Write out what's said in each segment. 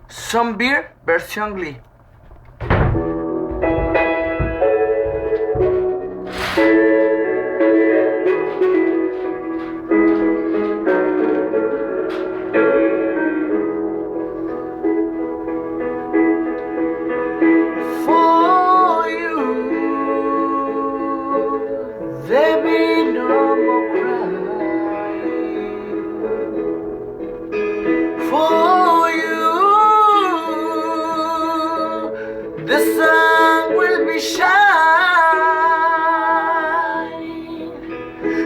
SongBird versión Glee. For you, there be no more crying. For you, the sun will be shining,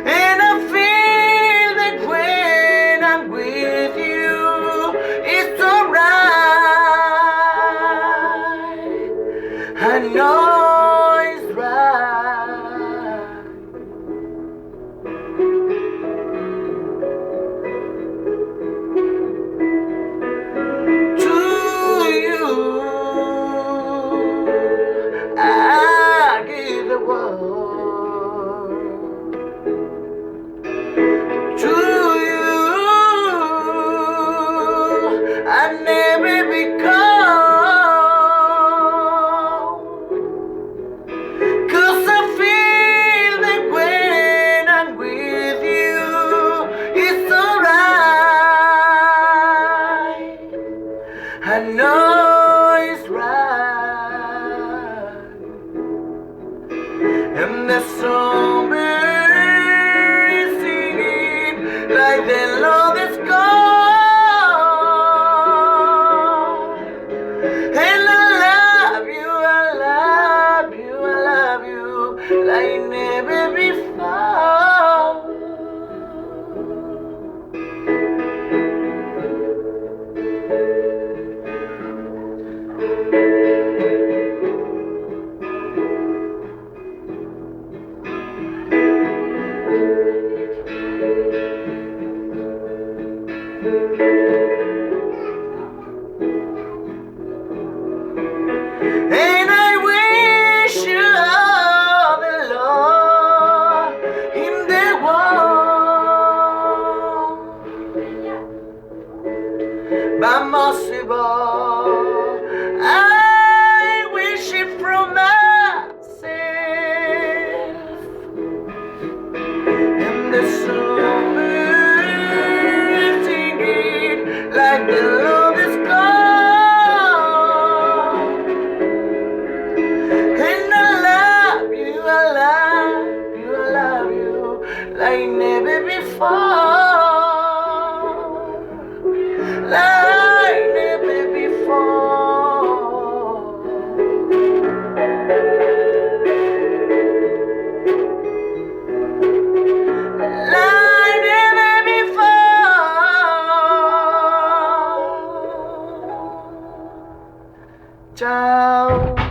and I feel that when I'm with you, it's alright. I know it's right. To you, I give the world. To you, I never be cold. 'Cause I feel that when I'm with you, it's alright. I know it's right. And the SongBird is singing like they love is gone. And I love you, I love you, I love you like never before. And I wish you all the love in the world. But most of all, I wish it from myself. And the SongBird singing like the love is gone. And I love you, I love you, I love you like never before. Like never before. Like never before. Ciao.